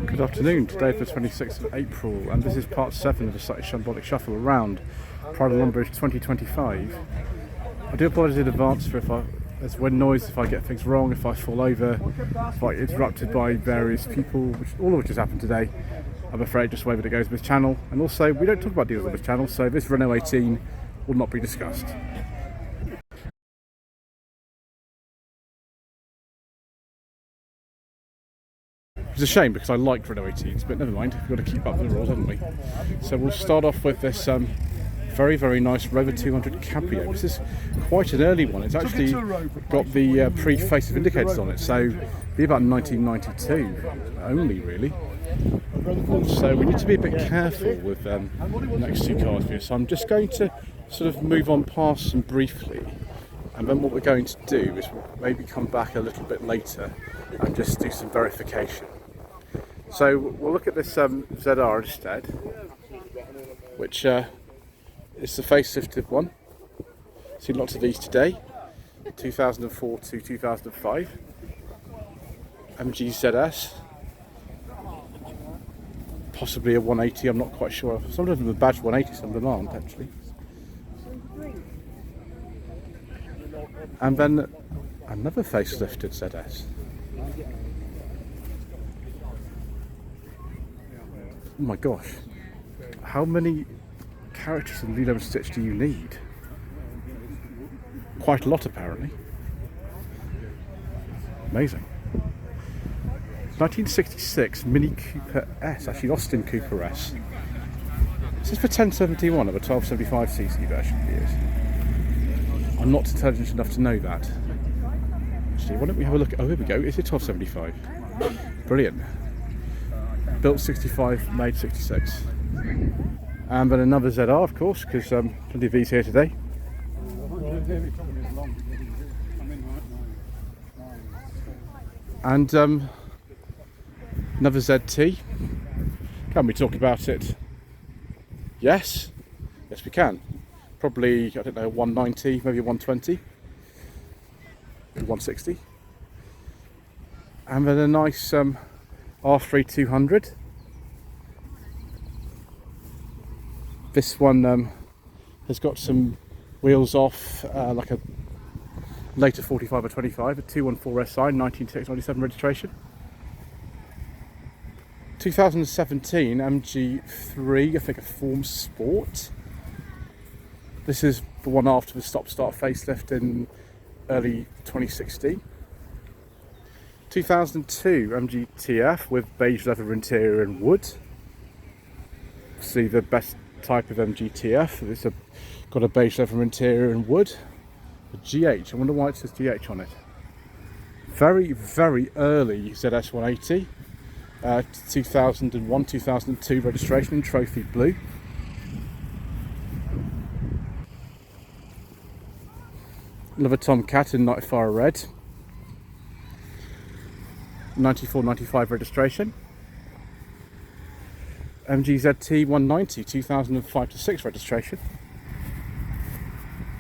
Good afternoon, today is the 26th of April and this is part 7 of the slightly Shambolic shuffle around Pride of Longbridge 2025. I do apologise in advance for if there's wind noise, if I get things wrong, if I fall over, if I get interrupted by various people, all of which has happened today. I'm afraid just the way that it goes with this channel, and also we don't talk about deals on this channel, so this Renault 18 will not be discussed. It's a shame because I like Renault 18s, but never mind, we've got to keep up with the rules, haven't we? So we'll start off with this very, very nice Rover 200 Cabrio. This is quite an early one. It's actually got the pre-facelift indicators on it, so it'll be about 1992 only, really. So we need to be a bit careful with the next two cars here. So I'm just going to sort of move on past them briefly, and then what we're going to do is maybe come back a little bit later and just do some verification. So we'll look at this ZR instead, which is the facelifted one. Seen lots of these today. 2004 to 2005. MG ZS. Possibly a 180, I'm not quite sure. Some of them are badged 180, some of them aren't actually. And then another facelifted ZS. Oh my gosh, how many characters in Lilo and Stitch do you need? Quite a lot apparently. Amazing. 1966 Mini Cooper S, actually Austin Cooper S. This is for 1071 of a 1275cc version of years. I'm not intelligent enough to know that. Actually, why don't we have a look at, oh here we go, is it 1275? Brilliant. Built 65, made 66. And then another ZR, of course, because plenty of these here today. And another ZT. Can we talk about it? Yes. Yes, we can. Probably, I don't know, 190, maybe 120, 160. And then a nice R3 200. This one has got some wheels off, like a later 45 or 25, a 214 SI, 1997 registration. 2017 MG3, I think a Form Sport. This is the one after the stop-start facelift in early 2016. 2002 MG TF with beige leather interior and wood. See the best type of MG TF. It's got a beige leather interior and wood. The GH, I wonder why it says GH on it. Very, very early ZS 180. 2001, 2002 registration in trophy blue. Another Tomcat in Night Fire red. 94, 95 registration. MG ZT 190, 2005 to 6 registration.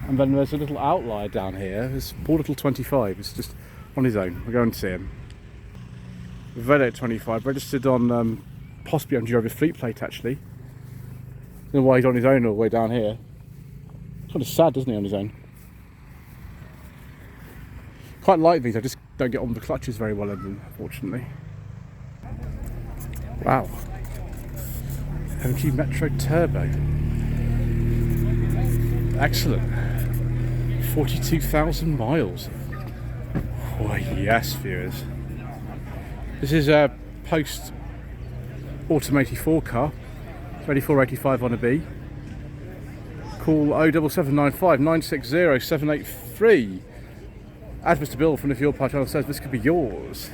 And then there's a little outlier down here. There's poor little 25. It's just on his own. We'll go and see him. Velet 25, registered on possibly MG Rover fleet plate actually. I don't know why he's on his own all the way down here. Kind of sad, doesn't he, on his own? Quite like these, I just don't get on the clutches very well in them, unfortunately. Wow. MG Metro Turbo. Excellent. 42,000 miles. Oh yes, viewers. This is a post-Autumn 4 car. 2485 on a B. Call 07795 960 783. As Mr. Bill from the Fuel Pie channel says, this could be yours.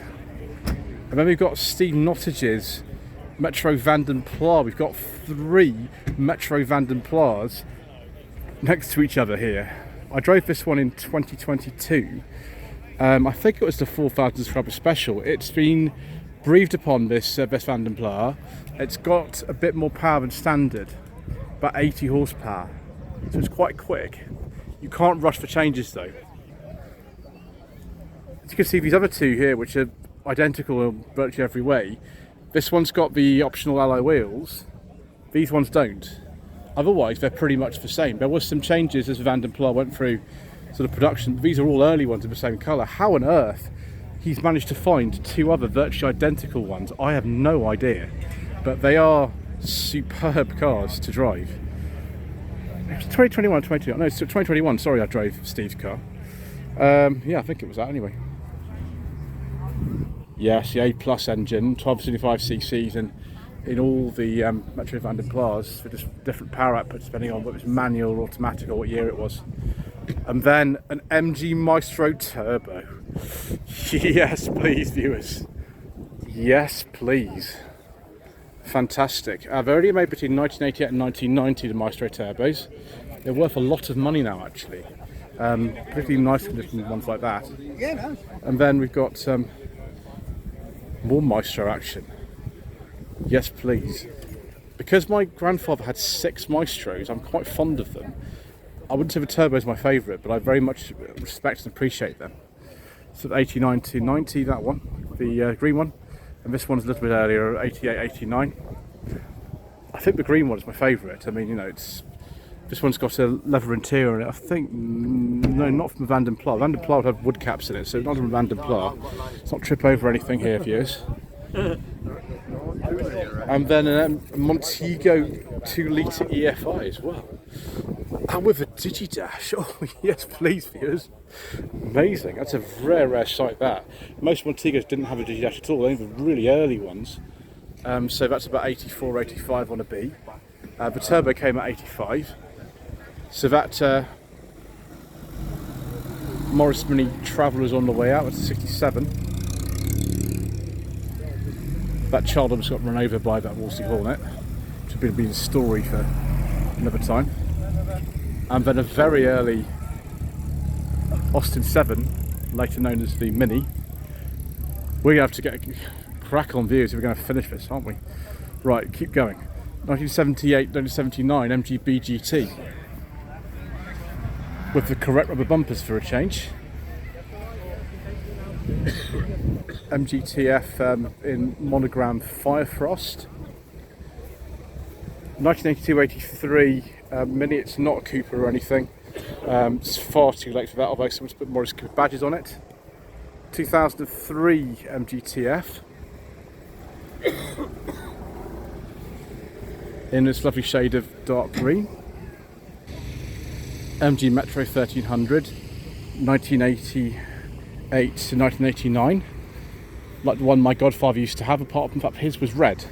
And then we've got Steve Nottage's Metro Vanden Plas. We've got 3 Metro Vanden Plas next to each other here. I drove this one in 2022. I think it was the 4,000 subscriber special. It's been breathed upon this Vanden Plas. It's got a bit more power than standard, about 80 horsepower. So it's quite quick. You can't rush for changes though. As you can see, these other two here, which are identical in virtually every way. This one's got the optional alloy wheels. These ones don't. Otherwise, they're pretty much the same. There was some changes as Van der Pla went through sort of production. These are all early ones in the same colour. How on earth he's managed to find two other virtually identical ones, I have no idea. But they are superb cars to drive. It was 2021, 2022. No, it's 2021. Sorry, I drove Steve's car. Yeah, I think it was that anyway. Yes, the A Plus engine, 1275 cc's, and in all the Metro Van der Plas, with just different power output depending on whether it's manual or automatic or what year it was. And then an MG Maestro Turbo. Yes, please, viewers. Yes, please. Fantastic. I've already made between 1988 and 1990 the Maestro Turbos. They're worth a lot of money now, actually. Particularly nice condition ones like that. And then we've got more Maestro action. Yes, please. Because my grandfather had 6 Maestros, I'm quite fond of them. I wouldn't say the Turbo is my favourite, but I very much respect and appreciate them. So 89 to 90, that one, the green one. And this one's a little bit earlier, 88, 89. I think the green one is my favourite. I mean, you know, this one's got a leather interior in it. I think, no, not from Van der Pla. Van der Pla would have wood caps in it, so not from Van der Pla. Let's not trip over anything here, viewers. And then a Montego 2-litre EFI as well. And with a Digidash. Oh, yes, please, viewers. Amazing. That's a rare, rare sight, that. Most Montegos didn't have a Digidash at all, only the really early ones. So that's about 84, 85 on a B. The Turbo came at 85. So that Morris Mini Traveller's on the way out, that's a 67. That child almost got run over by that Wolseley Hornet, which would be a story for another time. And then a very early Austin 7, later known as the Mini. We're going to have to get a crack on views if we're going to finish this, aren't we? Right, keep going. 1978, 1979 MGB GT. With the correct rubber bumpers for a change. MGTF in monogram Firefrost. 1982-83 Mini, it's not a Cooper or anything. It's far too late for that, although someone's put Morris Cooper badges on it. 2003 MGTF. In this lovely shade of dark green. MG Metro 1300, 1988 to 1989. Like the one my godfather used to have, apart from that his was red.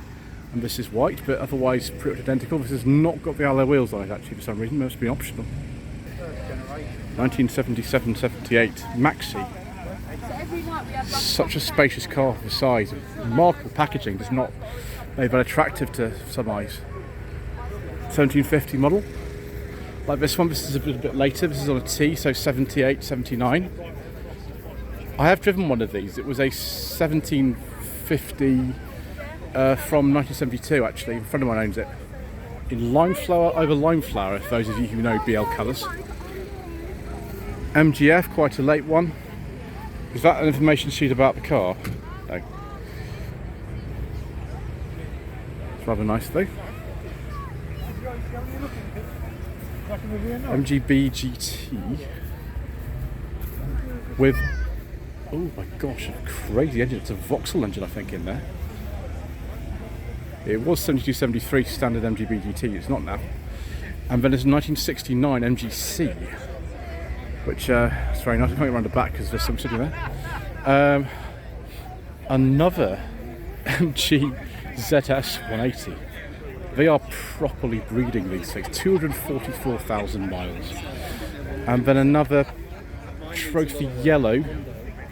And this is white, but otherwise pretty much identical. This has not got the alloy wheels on it actually for some reason, it must be optional. 1977-78 Maxi. Such a spacious car for the size. Remarkable packaging, does not make that attractive to some eyes. 1750 model. Like this one, this is a little bit later, this is on a T, so 78, 79. I have driven one of these, it was a 1750 from 1972 actually, a friend of mine owns it. In Limeflower over Limeflower, for those of you who know BL colours. MGF, quite a late one. Is that an information sheet about the car? No. It's rather nice though. MGB GT with, oh my gosh, a crazy engine. It's a Vauxhall engine I think in there. It was 72-73 standard MGB GT, it's not now. And then there's 1969 MGC, which is very nice. I can't get around the back because there's some sitting there. Another MG ZS 180. They are properly breeding these things. 244,000 miles. And then another trophy yellow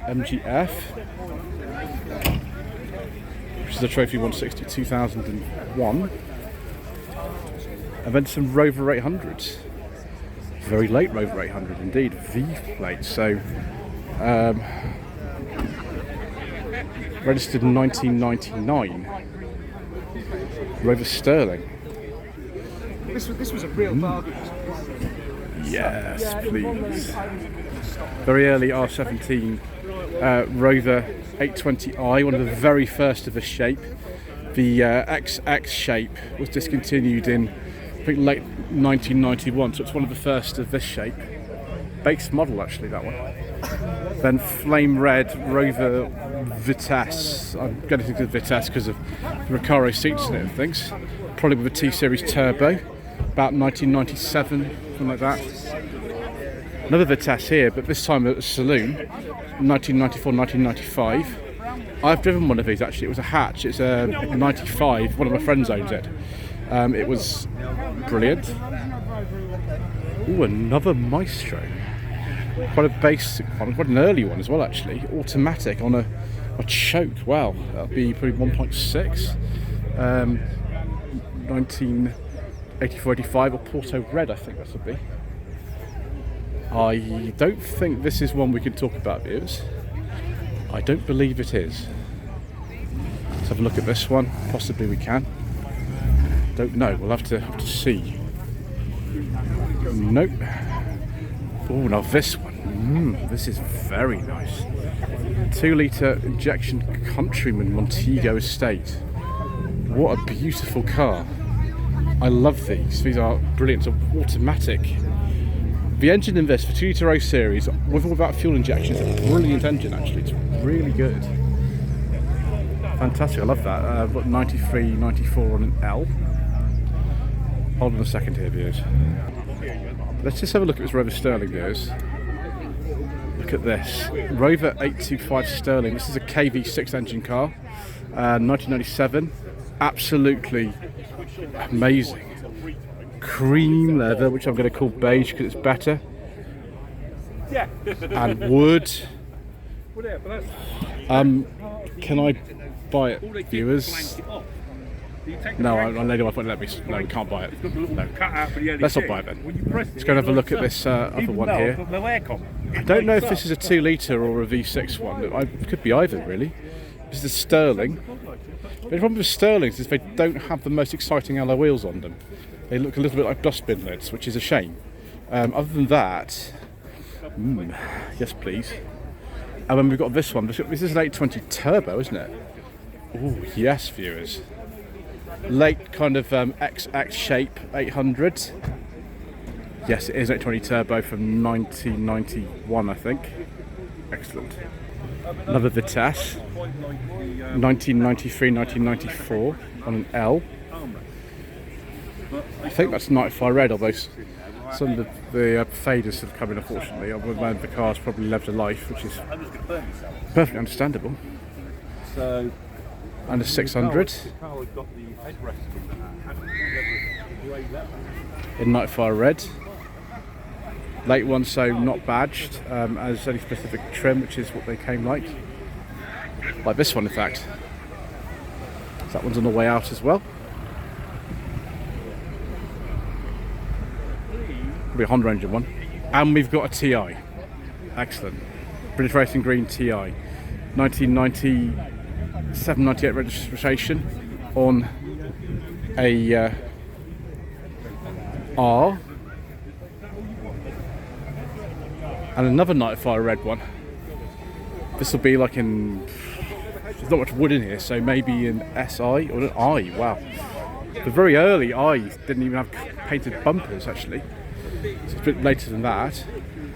MGF, which is a trophy 160 2001. And then some Rover 800s. Very late Rover 800 indeed, V plate. So registered in 1999. Rover Sterling. This was a real bargain. Yes, please. Very early R17 Rover 820i, one of the very first of this shape. The XX shape was discontinued in, I think, late 1991, so it's one of the first of this shape. Base model, actually, that one. Then flame red Rover Vitesse. I'm going to think of Vitesse because of the Recaro seats and it, things. Probably with a T-Series turbo, about 1997, something like that. Another Vitesse here, but this time at a saloon, 1994, 1995. I've driven one of these actually. It was a hatch. It's a 95. One of my friends owns it. It was brilliant. Ooh, another Maestro. Quite a basic one, quite an early one as well actually. Automatic on a choke. Wow, that'll be probably 1.6. 1984, 85 or Porto Red, I think that would be. I don't think this is one we can talk about, viewers. I don't believe it is. Let's have a look at this one. Possibly we can. Don't know. We'll have to see. Nope. Oh, now this one. This is very nice. 2-litre injection Countryman Montego Estate. What a beautiful car. I love these. These are brilliant. So automatic. The engine in this, for 2-litre O series, with or without fuel injection, is a brilliant engine actually. It's really good. Fantastic, I love that. I've got 93, 94 on an L. Hold on a second here, viewers. Let's just have a look at this Rover Sterling, viewers. Look at this. Rover 825 Sterling. This is a KV6 engine car. 1997. Absolutely amazing. Cream leather, which I'm going to call beige because it's better. And wood. Can I buy it, viewers? No, my lady wife won't let me. No, we can't buy it. No. Let's not buy it then. Let's go and have a look at this other one here. I don't know if this is a 2-litre or a V6 one. It could be either, really. This is a Sterling. But the problem with Sterlings is they don't have the most exciting alloy wheels on them. They look a little bit like dustbin lids, which is a shame. Other than that, yes please. And then we've got this one. This is an 820 turbo, isn't it? Oh yes, viewers. Late kind of XX shape 800. Yes, it is 820 turbo from 1991, I think. Excellent. Another Vitesse. 1993, 1994 on an L. I think that's 95 red, although some of the faders have come in, unfortunately. I would imagine the car's probably lived a life, which is perfectly understandable. And a 600 in 95 red. Late one, so not badged as any specific trim, which is what they came like this one in fact. So that one's on the way out as well. Probably a Honda engine one. And we've got a TI. Excellent. British Racing Green TI. 1997, 98 registration on a R. And another 95 red one. This will be like in... There's not much wood in here, so maybe an SI or an I. Wow. The very early I's didn't even have painted bumpers actually. So it's a bit later than that.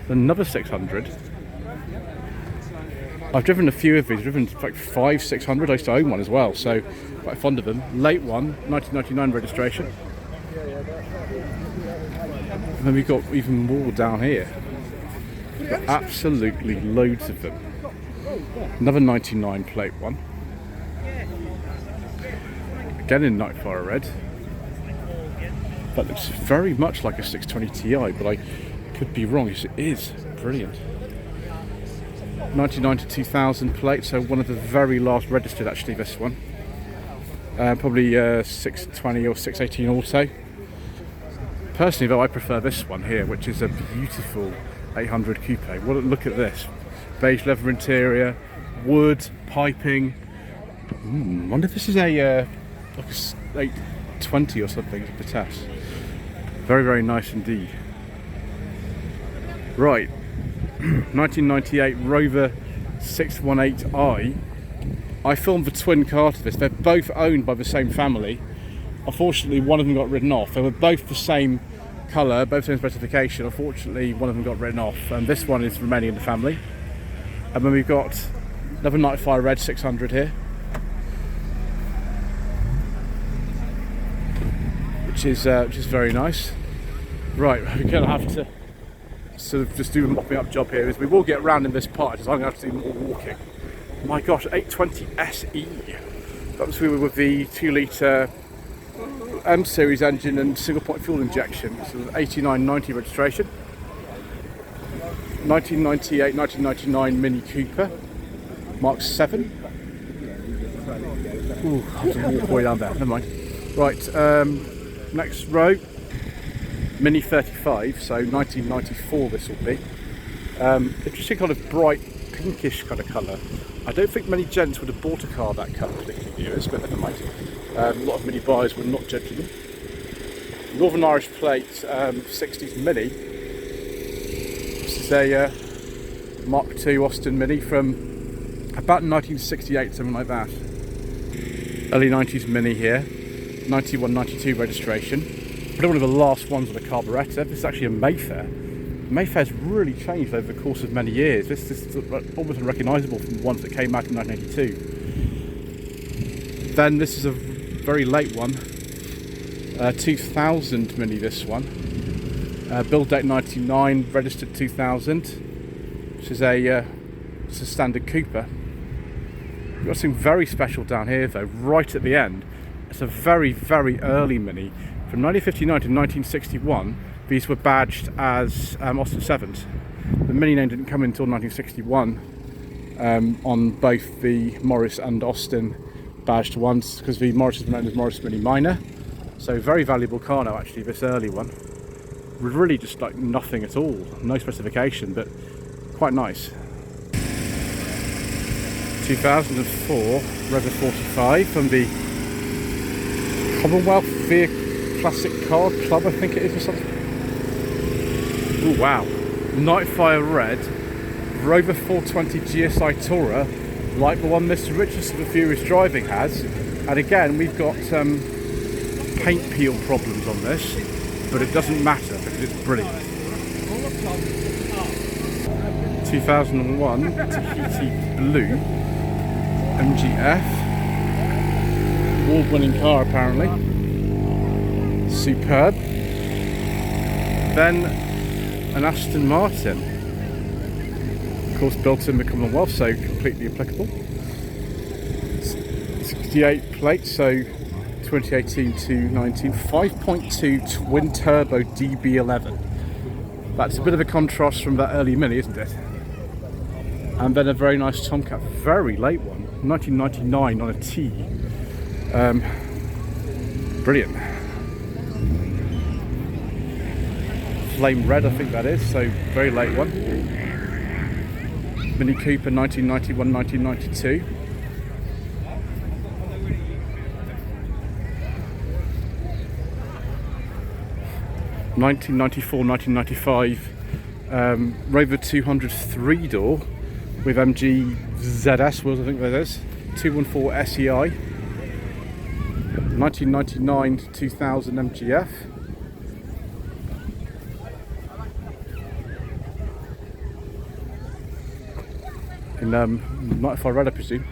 Another 600. I've driven a few of these. I've driven like 5, 600. I used to own one as well, so quite fond of them. Late one, 1999 registration. And then we've got even more down here. We've got absolutely loads of them. Another 99 plate one. Again in Nightfire red. That looks very much like a 620 Ti, but I could be wrong. Yes, it is. Brilliant. 99 to 2000 plate, so one of the very last registered actually, this one. Probably 620 or 618 auto. Personally though, I prefer this one here, which is a beautiful 800 coupe. Look at this. Beige leather interior, wood, piping. I wonder if this is a like a 820 or something, the test. Very, very nice indeed. Right, 1998 Rover 618i I filmed the twin car to this. They're both owned by the same family. Unfortunately, one of them got written off. They were both the same colour, both the same specification. Unfortunately, one of them got written off, and this one is remaining in the family. And then we've got another Nightfire Red 600 here, which is very nice. Right, we're going to have to sort of just do a mopping up job here. Is we will get around in this part, because I'm going to have to do more walking. My gosh, 820 SE. That's with the 2 litre M series engine and single point fuel injection. So 8990 registration. 1998, 1999 Mini Cooper, Mark 7. Ooh, I have to walk way down there. Never mind. Right, next row. Mini 35, so 1994 this will be. Interesting kind of bright pinkish kind of colour. I don't think many gents would have bought a car that colour, particularly viewers, but never mind. A lot of Mini buyers were not gentlemen. Northern Irish plate, 60s Mini. This is a Mark II Austin Mini from about 1968, something like that. Early 90s Mini here, 91, 92 registration. Probably one of the last ones with a carburettor. This is actually a Mayfair. Mayfair's really changed over the course of many years. This is almost unrecognisable from the ones that came out in 1982. Then this is a very late one, 2000 Mini this one. Build date 99, registered 2000. Which is a standard Cooper. We've got something very special down here though, right at the end. It's a very, very early Mini. From 1959 to 1961, these were badged as Austin 7s. The Mini name didn't come until 1961 on both the Morris and Austin badged ones, because the Morris is known as Morris Mini Minor. So very valuable car now actually, this early one. With really just like nothing at all, no specification, but quite nice. 2004 Rover 45 from the Commonwealth Vehicle Classic Car Club, I think it is, or something. Oh wow, Nightfire Red Rover 420 GSI Tourer, like the one Mr. Richardson of Furious Driving has. And again, we've got paint peel problems on this, but it doesn't matter because it's brilliant. 2001 Tahiti Blue MGF, award-winning car apparently. Superb. Then an Aston Martin, of course built in the Commonwealth, so completely applicable. 68 plate, so 2018 to 19, 5.2 twin turbo DB11. That's a bit of a contrast from that early Mini, isn't it? And then a very nice Tomcat, very late one, 1999 on a T. Brilliant. Flame red, I think that is, so very late one. Mini Cooper 1991, 1992. (1994-1995) Rover 200 3-door with MG ZS wheels, I think that is. 214 SEI. 1999 to 2000 MGF. In Nightfire Red, I presume.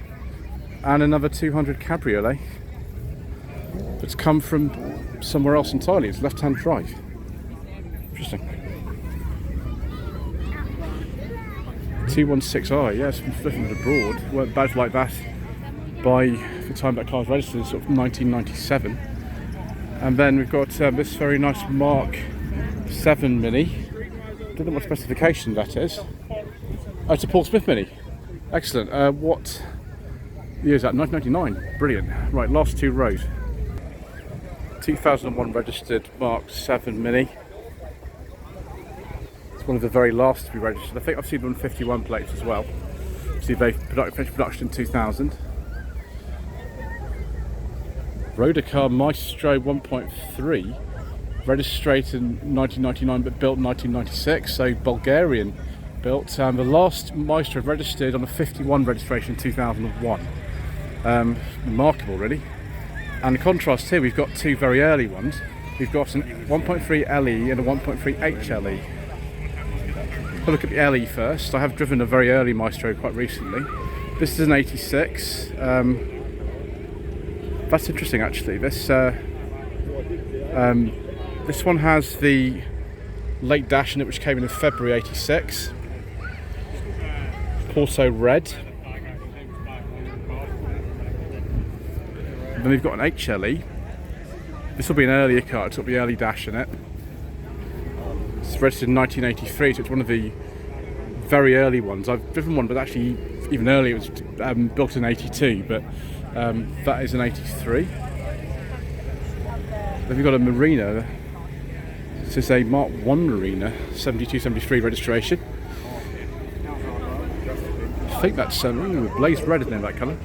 And another 200 Cabriolet that's come from somewhere else entirely. It's left-hand drive. Interesting. 216i, yes, from flipping abroad. Weren't badged like that by the time that car was registered, sort of 1997. And then we've got this very nice Mark 7 Mini. Don't know what specification that is. Oh, it's a Paul Smith Mini. Excellent. What year is that? 1999. Brilliant. Right, last two rows. 2001 registered Mark 7 Mini. It's one of the very last to be registered. I think I've seen them on 51 plates as well. See, they finished production in 2000. Rotor car Maestro 1.3, registered in 1999 but built in 1996, so Bulgarian built. The last Maestro registered on a 51 registration in 2001. Remarkable really. And the contrast here, we've got two very early ones. We've got an 1.3 LE and a 1.3 HLE. We'll look at the LE first. I have driven a very early Maestro quite recently. This is an 86. That's interesting actually. This one has the late dash in it, which came in February 86. Porto red. Then we've got an HLE. This will be an earlier car, it's got the early dash in it. It's registered in 1983, so it's one of the very early ones. I've driven one, but actually even earlier, it was built in 82, but that is an 83. Then we've got a Marina. This is a Mark 1 Marina, 72-73 registration. I think that's blazed red, isn't it, that colour?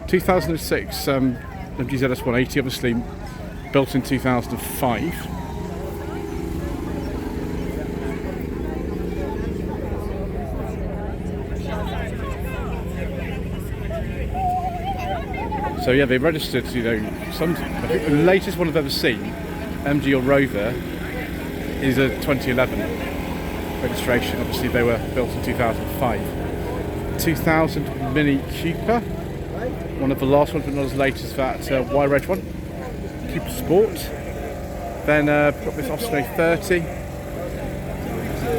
2006 MGZS 180, obviously built in 2005. So yeah, they registered, I think the latest one I've ever seen, MG or Rover, is a 2011 registration. Obviously they were built in 2005. 2000 Mini Cooper, one of the last ones, but not as late as that Y-Reg one. Cooper Sport. Then got this Austin A30,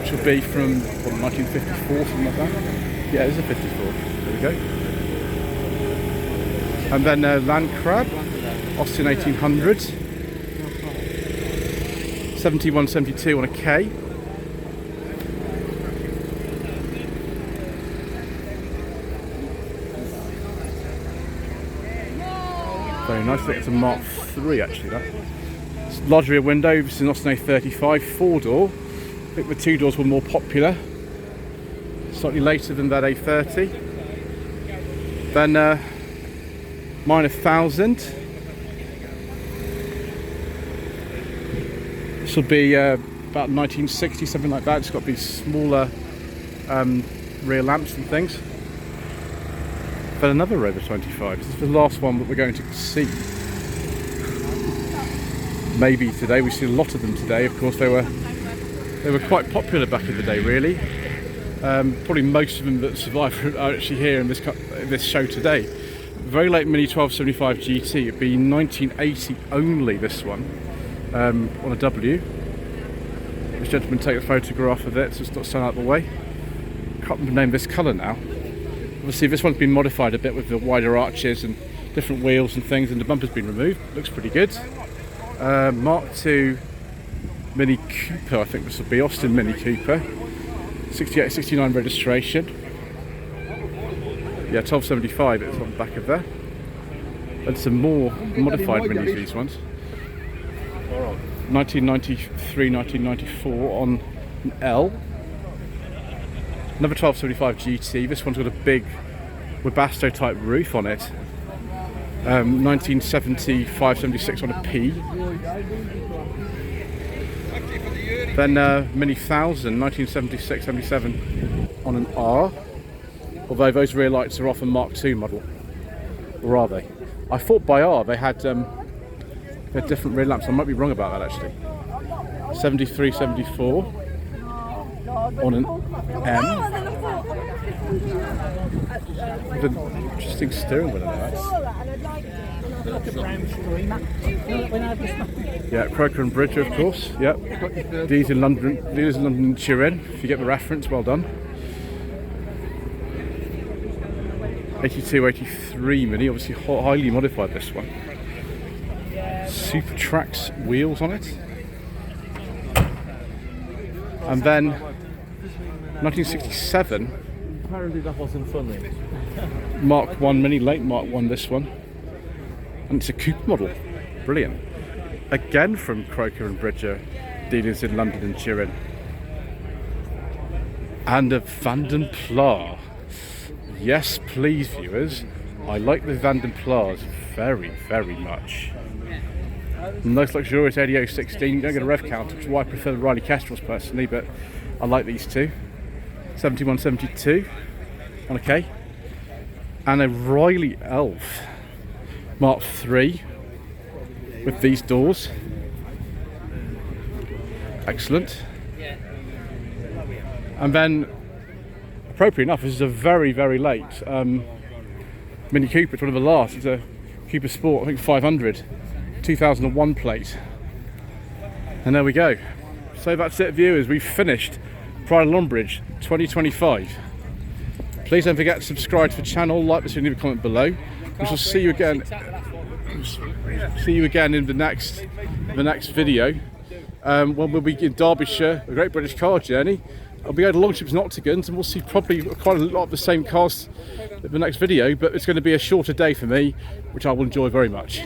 which will be from 1954, something like that. Yeah, it is a 54. There we go. And then Land Crab, Austin 1800, 7172 on a K. Very nice. I think it's a Mark 3 actually. That. It's larger rear window. This is an Austin A35 4-door. I think the 2 doors were more popular. Slightly later than that A30. Then mine 1000. This will be about 1960, something like that. It's got these smaller rear lamps and things. Then another Rover 25. This is the last one that we're going to see. Maybe today. We've seen a lot of them today. Of course, they were quite popular back in the day, really. Probably most of them that survive are actually here in this show today. Very late Mini 1275 GT. It'd be 1980 only. This one on a W. This gentleman take a photograph of it, so it's not stand out of the way. Can't remember the name of this colour now. Obviously this one's been modified a bit with the wider arches and different wheels and things, and the bumper's been removed. Looks pretty good. Mark II Mini Cooper, I think this will be Austin Mini Cooper. 68-69 registration. Yeah, 1275 it's on the back of there. And some more modified minis, these ones. 1993, 1994 on an L. Another 1275 GT. This one's got a big Webasto type roof on it. 1975-76 on a P. Then Mini 1000, 1976-77 on an R. Although those rear lights are off a Mark II model. Or are they? I thought by R they had different rear lamps. I might be wrong about that actually. 73-74 on an M. With an interesting steering wheel in there. Yeah, Croker and Bridger, of course. Yep. These in London and Turin. If you get the reference, well done. 82-83 Mini, obviously highly modified this one. Super Trax wheels on it. And then 1967. Apparently that wasn't funny. Mark 1 Mini, late Mark 1 this one. And it's a coupe model. Brilliant. Again from Croker and Bridger, dealers in London and Turin. And a Vanden Plas. Yes, please, viewers. I like the Vanden Plas very, very much. Nice luxurious 8016. You don't get a rev count, which is why I prefer the Riley Kestrels personally, but I like these two. 71-72 on a K. And a Riley Elf. Mark III with these doors. Excellent. And then, appropriate enough, this is a very, very late Mini Cooper. It's one of the last. It's a Cooper Sport, I think 500, 2001 plate. And there we go. So that's it, viewers. We've finished Pride of Longbridge 2025. Please don't forget to subscribe to the channel, like this, and leave a comment below. We shall see you again. See you again in the next video. When we'll be in Derbyshire, a Great British Car Journey. I'll be going to Longships and Octagons, and we'll see probably quite a lot of the same cars in the next video, but it's going to be a shorter day for me, which I will enjoy very much.